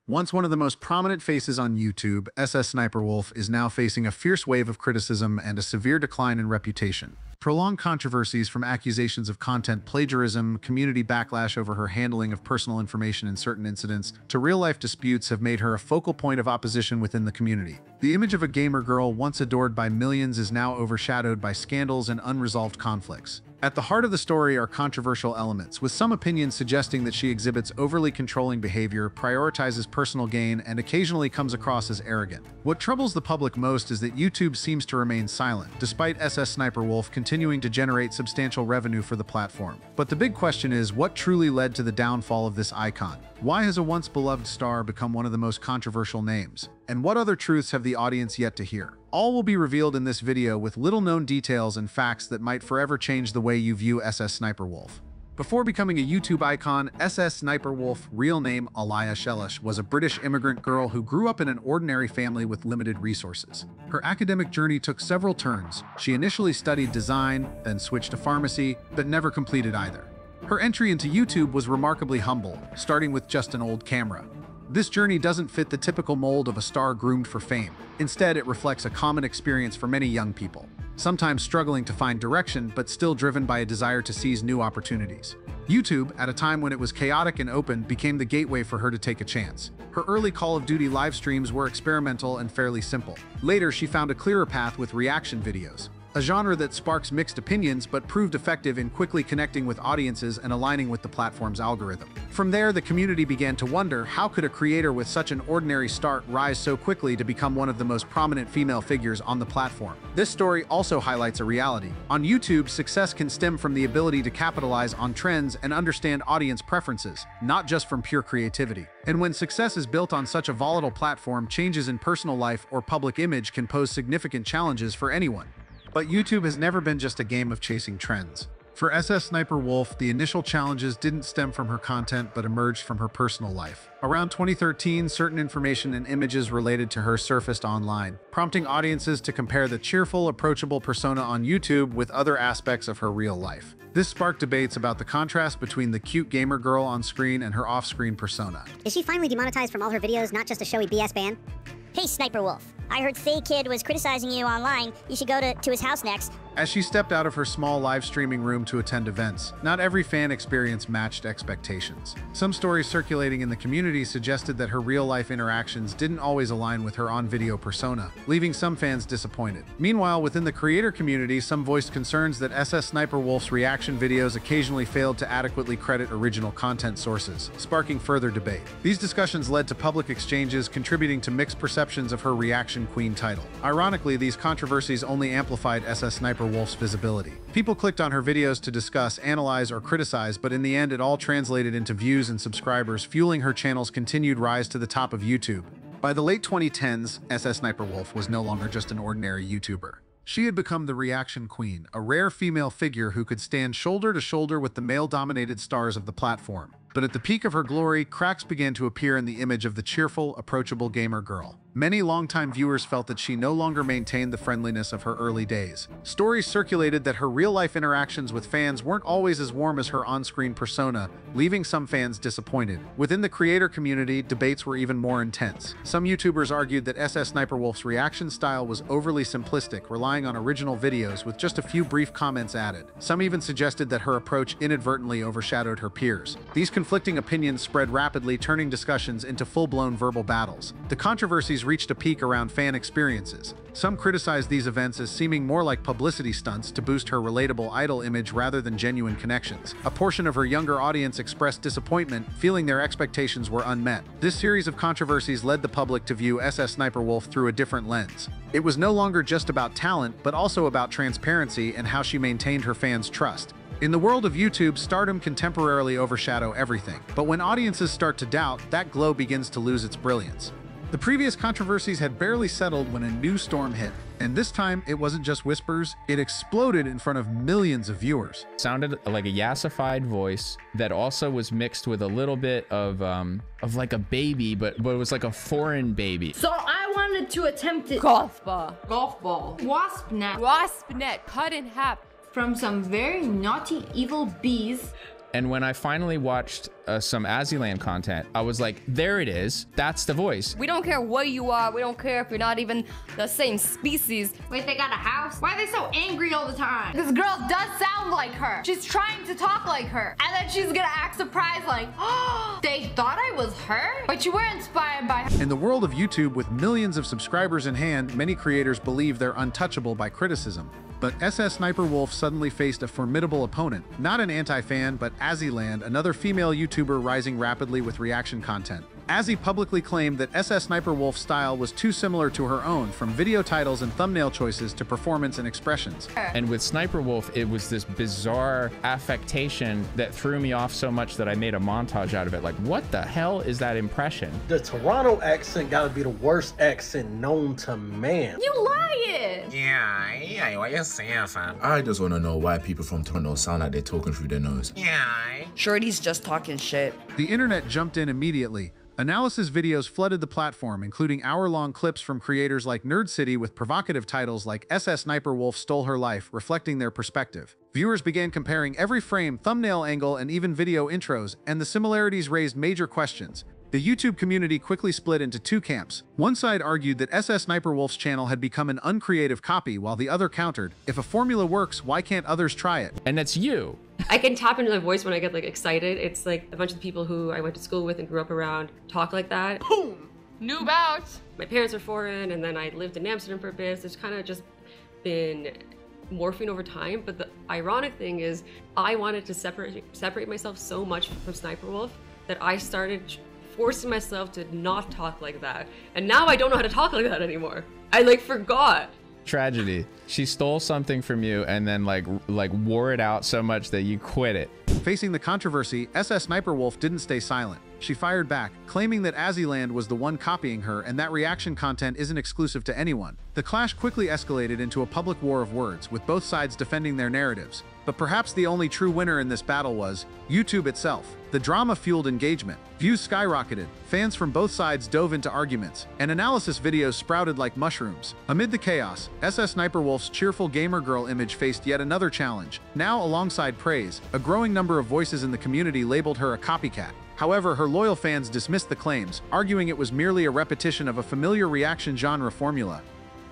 Once one of the most prominent faces on YouTube, SSSniperWolf is now facing a fierce wave of criticism and a severe decline in reputation. Prolonged controversies from accusations of content plagiarism, community backlash over her handling of personal information in certain incidents, to real-life disputes have made her a focal point of opposition within the community. The image of a gamer girl once adored by millions is now overshadowed by scandals and unresolved conflicts. At the heart of the story are controversial elements, with some opinions suggesting that she exhibits overly controlling behavior, prioritizes personal gain, and occasionally comes across as arrogant. What troubles the public most is that YouTube seems to remain silent, despite SSSniperWolf continuing to generate substantial revenue for the platform. But the big question is, what truly led to the downfall of this icon? Why has a once beloved star become one of the most controversial names? And what other truths have the audience yet to hear? All will be revealed in this video with little-known details and facts that might forever change the way you view SSSniperWolf. Before becoming a YouTube icon, SSSniperWolf, real name Alaya Shelish, was a British immigrant girl who grew up in an ordinary family with limited resources. Her academic journey took several turns. She initially studied design, then switched to pharmacy, but never completed either. Her entry into YouTube was remarkably humble, starting with just an old camera. This journey doesn't fit the typical mold of a star groomed for fame. Instead, it reflects a common experience for many young people, sometimes struggling to find direction but still driven by a desire to seize new opportunities. YouTube, at a time when it was chaotic and open, became the gateway for her to take a chance. Her early Call of Duty live streams were experimental and fairly simple. Later, she found a clearer path with reaction videos, a genre that sparks mixed opinions but proved effective in quickly connecting with audiences and aligning with the platform's algorithm. From there, the community began to wonder, how could a creator with such an ordinary start rise so quickly to become one of the most prominent female figures on the platform? This story also highlights a reality. On YouTube, success can stem from the ability to capitalize on trends and understand audience preferences, not just from pure creativity. And when success is built on such a volatile platform, changes in personal life or public image can pose significant challenges for anyone. But YouTube has never been just a game of chasing trends. For SSSniperWolf, the initial challenges didn't stem from her content but emerged from her personal life. Around 2013, certain information and images related to her surfaced online, prompting audiences to compare the cheerful, approachable persona on YouTube with other aspects of her real life. This sparked debates about the contrast between the cute gamer girl on screen and her off-screen persona. Is she finally demonetized from all her videos, not just a showy BS ban? Hey, Sniper Wolf. I heard Faye Kid was criticizing you online. You should go to his house next. As she stepped out of her small live streaming room to attend events, not every fan experience matched expectations. Some stories circulating in the community suggested that her real-life interactions didn't always align with her on-video persona, leaving some fans disappointed. Meanwhile, within the creator community, some voiced concerns that SSSniperWolf's reaction videos occasionally failed to adequately credit original content sources, sparking further debate. These discussions led to public exchanges, contributing to mixed perceptions of her reaction queen title. Ironically, these controversies only amplified SSSniperWolf's visibility. People clicked on her videos to discuss, analyze, or criticize, but in the end it all translated into views and subscribers, fueling her channel's continued rise to the top of YouTube. By the late 2010s, SSSniperWolf was no longer just an ordinary YouTuber. She had become the reaction queen, a rare female figure who could stand shoulder to shoulder with the male-dominated stars of the platform. But at the peak of her glory, cracks began to appear in the image of the cheerful, approachable gamer girl. Many longtime viewers felt that she no longer maintained the friendliness of her early days. Stories circulated that her real-life interactions with fans weren't always as warm as her on-screen persona, leaving some fans disappointed. Within the creator community, debates were even more intense. Some YouTubers argued that SSSniperWolf's reaction style was overly simplistic, relying on original videos with just a few brief comments added. Some even suggested that her approach inadvertently overshadowed her peers. These conflicting opinions spread rapidly, turning discussions into full-blown verbal battles. The controversies reached a peak around fan experiences. Some criticized these events as seeming more like publicity stunts to boost her relatable idol image rather than genuine connections. A portion of her younger audience expressed disappointment, feeling their expectations were unmet. This series of controversies led the public to view SSSniperWolf through a different lens. It was no longer just about talent, but also about transparency and how she maintained her fans' trust. In the world of YouTube, stardom can temporarily overshadow everything, but when audiences start to doubt, that glow begins to lose its brilliance. The previous controversies had barely settled when a new storm hit, and this time it wasn't just whispers, it exploded in front of millions of viewers. Sounded like a yassified voice that also was mixed with a little bit of like a baby, but it was like a foreign baby. So I wanted to attempt it. Golf ball. Golf ball. Wasp net. Wasp net cut in half. From some very naughty, evil bees. And when I finally watched some Azzyland content, I was like, there it is. That's the voice. We don't care what you are. We don't care if you're not even the same species. Wait, they got a house? Why are they so angry all the time? This girl does sound like her. She's trying to talk like her. And then she's gonna act surprised like, oh, they thought I was her? But you were inspired by her. In the world of YouTube, with millions of subscribers in hand, many creators believe they're untouchable by criticism. But SSSniperWolf suddenly faced a formidable opponent, not an anti-fan, but Azzyland, another female YouTuber rising rapidly with reaction content. Azzy publicly claimed that SSSniperWolf's style was too similar to her own, from video titles and thumbnail choices to performance and expressions. And with SniperWolf, it was this bizarre affectation that threw me off so much that I made a montage out of it. Like, what the hell is that impression? The Toronto accent gotta be the worst accent known to man. You lying! Yeah, what you saying, fam? I just want to know why people from Toronto sound like they're talking through their nose. Yeah. Shorty's just talking shit. The internet jumped in immediately. Analysis videos flooded the platform, including hour-long clips from creators like Nerd City with provocative titles like SSSniperWolf Stole Her Life, reflecting their perspective. Viewers began comparing every frame, thumbnail angle, and even video intros, and the similarities raised major questions. The YouTube community quickly split into two camps. One side argued that SSSniperWolf's channel had become an uncreative copy, while the other countered, if a formula works, why can't others try it? And that's you. I can tap into my voice when I get like excited. It's like a bunch of people who I went to school with and grew up around talk like that. Boom! New bout! My parents are foreign, and then I lived in Amsterdam for a bit. So it's kind of just been morphing over time. But the ironic thing is I wanted to separate myself so much from SniperWolf that I started forcing myself to not talk like that. And now I don't know how to talk like that anymore. I like forgot. Tragedy. She stole something from you and then like wore it out so much that you quit it. Facing the controversy, SSSniperWolf didn't stay silent. She fired back, claiming that Azzyland was the one copying her and that reaction content isn't exclusive to anyone. The clash quickly escalated into a public war of words, with both sides defending their narratives. But perhaps the only true winner in this battle was YouTube itself. The drama fueled engagement. Views skyrocketed, fans from both sides dove into arguments, and analysis videos sprouted like mushrooms. Amid the chaos, SSSniperWolf's cheerful gamer girl image faced yet another challenge. Now, alongside praise, a growing number of voices in the community labeled her a copycat. However, her loyal fans dismissed the claims, arguing it was merely a repetition of a familiar reaction genre formula.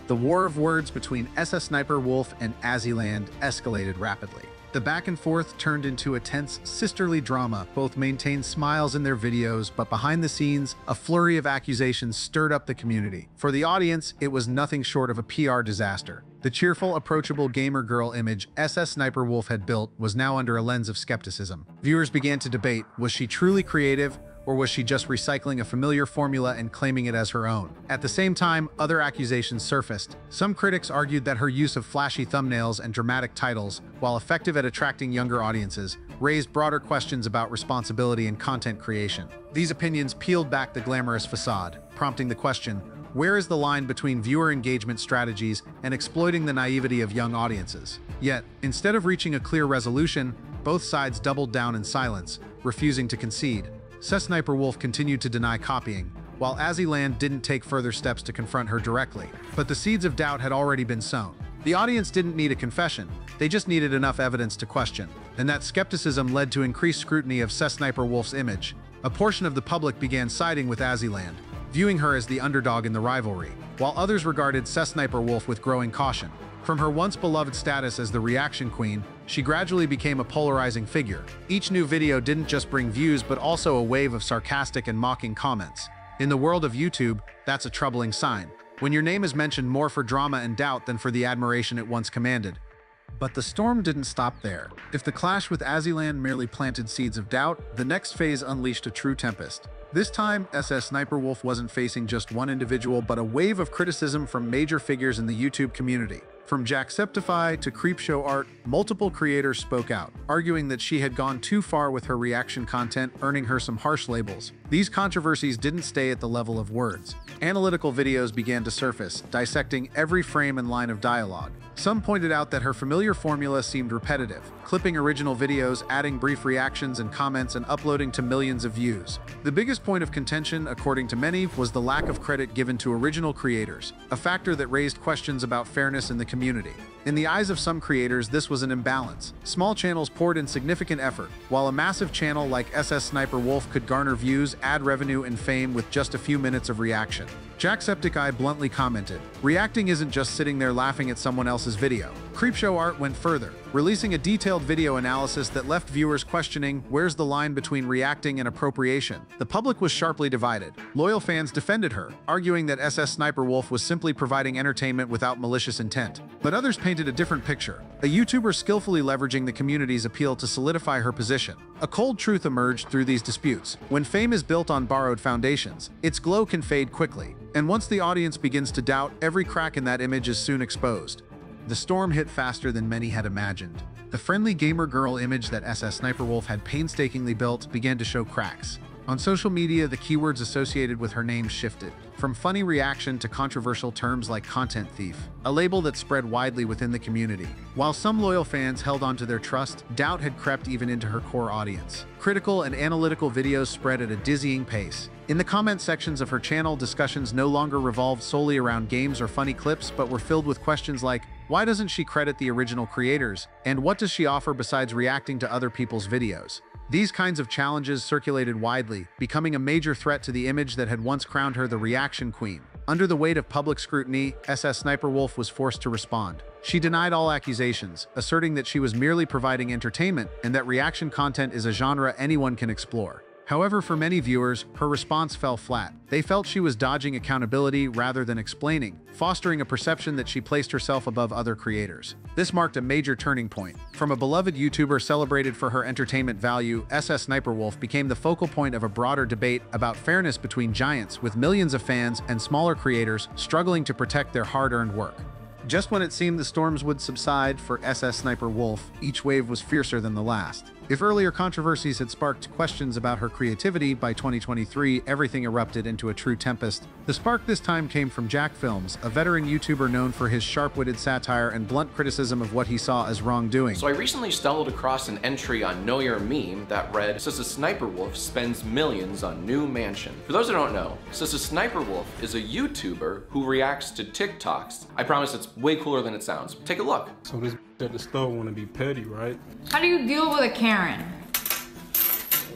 The war of words between SSSniperWolf and Azzyland escalated rapidly. The back and forth turned into a tense, sisterly drama. Both maintained smiles in their videos, but behind the scenes, a flurry of accusations stirred up the community. For the audience, it was nothing short of a PR disaster. The cheerful, approachable gamer girl image SSSniperWolf had built was now under a lens of skepticism. Viewers began to debate, was she truly creative? Or was she just recycling a familiar formula and claiming it as her own? At the same time, other accusations surfaced. Some critics argued that her use of flashy thumbnails and dramatic titles, while effective at attracting younger audiences, raised broader questions about responsibility in content creation. These opinions peeled back the glamorous facade, prompting the question, where is the line between viewer engagement strategies and exploiting the naivety of young audiences? Yet, instead of reaching a clear resolution, both sides doubled down in silence, refusing to concede. SSSniperWolf continued to deny copying, while Azzyland didn't take further steps to confront her directly. But the seeds of doubt had already been sown. The audience didn't need a confession, they just needed enough evidence to question. And that skepticism led to increased scrutiny of SSSniperWolf's image. A portion of the public began siding with Azzyland, viewing her as the underdog in the rivalry, while others regarded SSSniperWolf with growing caution. From her once beloved status as the reaction queen, she gradually became a polarizing figure. Each new video didn't just bring views, but also a wave of sarcastic and mocking comments. In the world of YouTube, that's a troubling sign, when your name is mentioned more for drama and doubt than for the admiration it once commanded. But the storm didn't stop there. If the clash with Azzyland merely planted seeds of doubt, the next phase unleashed a true tempest. This time, SSSniperWolf wasn't facing just one individual, but a wave of criticism from major figures in the YouTube community. From Jacksepticeye to Creepshow Art, multiple creators spoke out, arguing that she had gone too far with her reaction content, earning her some harsh labels. These controversies didn't stay at the level of words. Analytical videos began to surface, dissecting every frame and line of dialogue. Some pointed out that her familiar formula seemed repetitive, clipping original videos, adding brief reactions and comments, and uploading to millions of views. The biggest point of contention, according to many, was the lack of credit given to original creators, a factor that raised questions about fairness in the community. In the eyes of some creators, this was an imbalance. Small channels poured in significant effort, while a massive channel like SSSniperWolf could garner views, ad revenue, and fame with just a few minutes of reaction. Jacksepticeye bluntly commented, "Reacting isn't just sitting there laughing at someone else's video." Creepshow Art went further, releasing a detailed video analysis that left viewers questioning, where's the line between reacting and appropriation? The public was sharply divided. Loyal fans defended her, arguing that SSSniperWolf was simply providing entertainment without malicious intent. But others painted a different picture, a YouTuber skillfully leveraging the community's appeal to solidify her position. A cold truth emerged through these disputes. When fame is built on borrowed foundations, its glow can fade quickly. And once the audience begins to doubt, every crack in that image is soon exposed. The storm hit faster than many had imagined. The friendly gamer girl image that SSSniperWolf had painstakingly built began to show cracks. On social media, the keywords associated with her name shifted, from funny reaction to controversial terms like content thief, a label that spread widely within the community. While some loyal fans held onto their trust, doubt had crept even into her core audience. Critical and analytical videos spread at a dizzying pace. In the comment sections of her channel, discussions no longer revolved solely around games or funny clips, but were filled with questions like, why doesn't she credit the original creators? And what does she offer besides reacting to other people's videos? These kinds of challenges circulated widely, becoming a major threat to the image that had once crowned her the reaction queen. Under the weight of public scrutiny, SSSniperWolf was forced to respond. She denied all accusations, asserting that she was merely providing entertainment and that reaction content is a genre anyone can explore. However, for many viewers, her response fell flat. They felt she was dodging accountability rather than explaining, fostering a perception that she placed herself above other creators. This marked a major turning point. From a beloved YouTuber celebrated for her entertainment value, SSSniperWolf became the focal point of a broader debate about fairness between giants, with millions of fans and smaller creators struggling to protect their hard-earned work. Just when it seemed the storms would subside for SSSniperWolf, each wave was fiercer than the last. If earlier controversies had sparked questions about her creativity, by 2023, everything erupted into a true tempest. The spark this time came from Jack Films, a veteran YouTuber known for his sharp-witted satire and blunt criticism of what he saw as wrongdoing. So I recently stumbled across an entry on Know Your Meme that read, SSSniperWolf spends millions on new mansion. For those who don't know, SSSniperWolf is a YouTuber who reacts to TikToks. I promise it's way cooler than it sounds. Take a look. So this at the store wanna be petty, right? How do you deal with a Karen?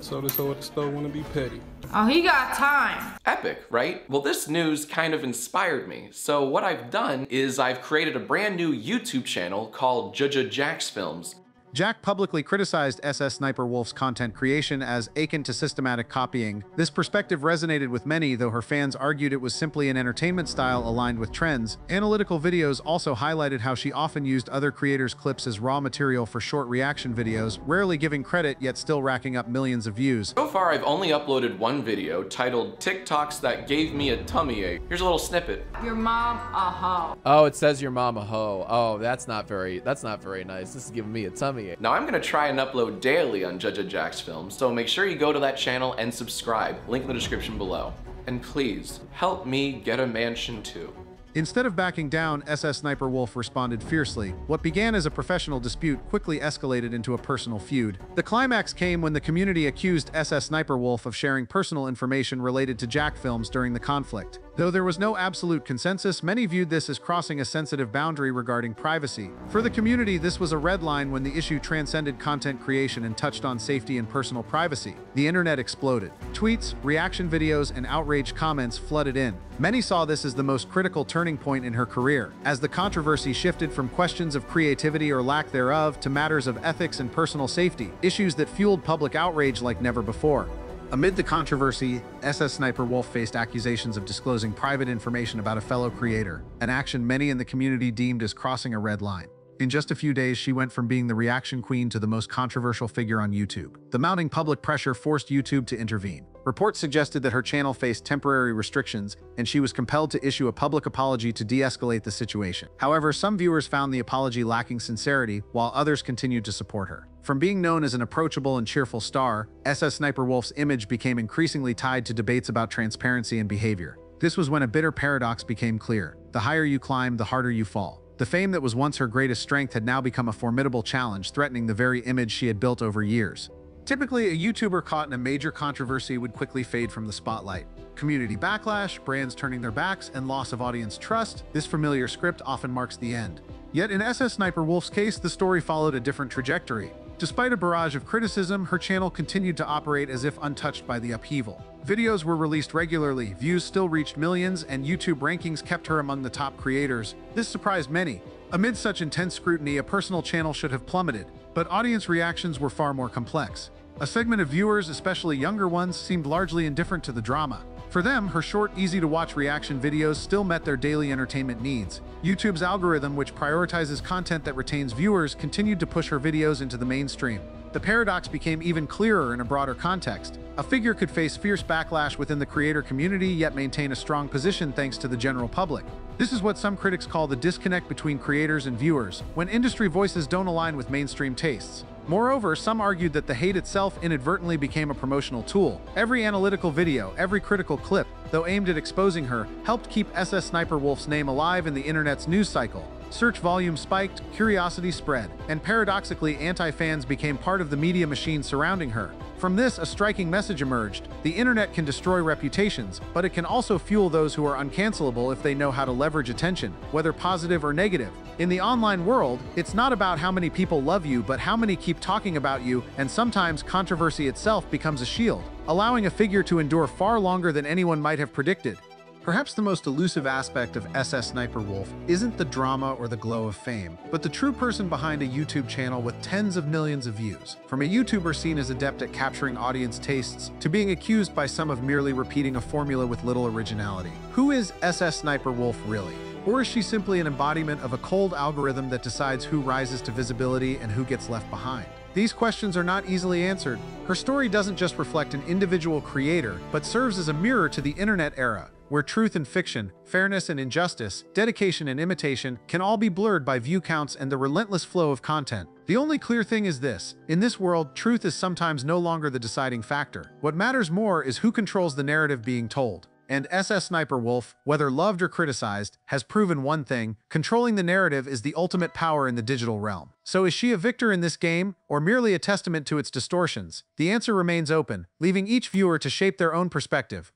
So this hoe at the store wanna be petty. Oh, he got time. Epic, right? Well, this news kind of inspired me. So what I've done is I've created a brand new YouTube channel called Jack's Films. Jack publicly criticized SSSniperWolf's content creation as akin to systematic copying. This perspective resonated with many, though her fans argued it was simply an entertainment style aligned with trends. Analytical videos also highlighted how she often used other creators' clips as raw material for short reaction videos, rarely giving credit yet still racking up millions of views. So far, I've only uploaded one video titled TikToks That Gave Me a Tummy Ache. Here's a little snippet. Your mom a hoe. Oh, it says your mom a hoe. Oh, that's not very nice. This is giving me a tummy ache. Now I'm gonna try and upload daily on Jack's Films, so make sure you go to that channel and subscribe. Link in the description below. And please, help me get a mansion too. Instead of backing down, SSSniperWolf responded fiercely. What began as a professional dispute quickly escalated into a personal feud. The climax came when the community accused SSSniperWolf of sharing personal information related to Jack Films during the conflict. Though there was no absolute consensus, many viewed this as crossing a sensitive boundary regarding privacy. For the community, this was a red line when the issue transcended content creation and touched on safety and personal privacy. The internet exploded. Tweets, reaction videos, and outraged comments flooded in. Many saw this as the most critical turning point in her career, as the controversy shifted from questions of creativity or lack thereof to matters of ethics and personal safety, issues that fueled public outrage like never before. Amid the controversy, SSSniperWolf faced accusations of disclosing private information about a fellow creator, an action many in the community deemed as crossing a red line. In just a few days, she went from being the reaction queen to the most controversial figure on YouTube. The mounting public pressure forced YouTube to intervene. Reports suggested that her channel faced temporary restrictions, and she was compelled to issue a public apology to de-escalate the situation. However, some viewers found the apology lacking sincerity, while others continued to support her. From being known as an approachable and cheerful star, SSSniperWolf's image became increasingly tied to debates about transparency and behavior. This was when a bitter paradox became clear. The higher you climb, the harder you fall. The fame that was once her greatest strength had now become a formidable challenge, threatening the very image she had built over years. Typically, a YouTuber caught in a major controversy would quickly fade from the spotlight. Community backlash, brands turning their backs, and loss of audience trust, this familiar script often marks the end. Yet in SSSniperWolf's case, the story followed a different trajectory. Despite a barrage of criticism, her channel continued to operate as if untouched by the upheaval. Videos were released regularly, views still reached millions, and YouTube rankings kept her among the top creators. This surprised many. Amid such intense scrutiny, a personal channel should have plummeted, but audience reactions were far more complex. A segment of viewers, especially younger ones, seemed largely indifferent to the drama. For them, her short, easy-to-watch reaction videos still met their daily entertainment needs. YouTube's algorithm, which prioritizes content that retains viewers, continued to push her videos into the mainstream. The paradox became even clearer in a broader context. A figure could face fierce backlash within the creator community, yet maintain a strong position thanks to the general public. This is what some critics call the disconnect between creators and viewers, when industry voices don't align with mainstream tastes. Moreover, some argued that the hate itself inadvertently became a promotional tool. Every analytical video, every critical clip, though aimed at exposing her, helped keep SSSniperWolf's name alive in the internet's news cycle. Search volume spiked, curiosity spread, and paradoxically, anti-fans became part of the media machine surrounding her. From this, a striking message emerged. The internet can destroy reputations, but it can also fuel those who are uncancelable if they know how to leverage attention, whether positive or negative. In the online world, it's not about how many people love you, but how many keep talking about you, and sometimes controversy itself becomes a shield, allowing a figure to endure far longer than anyone might have predicted. Perhaps the most elusive aspect of SSSniperWolf isn't the drama or the glow of fame, but the true person behind a YouTube channel with tens of millions of views. From a YouTuber seen as adept at capturing audience tastes, to being accused by some of merely repeating a formula with little originality. Who is SSSniperWolf really? Or is she simply an embodiment of a cold algorithm that decides who rises to visibility and who gets left behind? These questions are not easily answered. Her story doesn't just reflect an individual creator, but serves as a mirror to the internet era, where truth and fiction, fairness and injustice, dedication and imitation can all be blurred by view counts and the relentless flow of content. The only clear thing is this: in this world, truth is sometimes no longer the deciding factor. What matters more is who controls the narrative being told. And SSSniperWolf, whether loved or criticized, has proven one thing: controlling the narrative is the ultimate power in the digital realm. So is she a victor in this game, or merely a testament to its distortions? The answer remains open, leaving each viewer to shape their own perspective.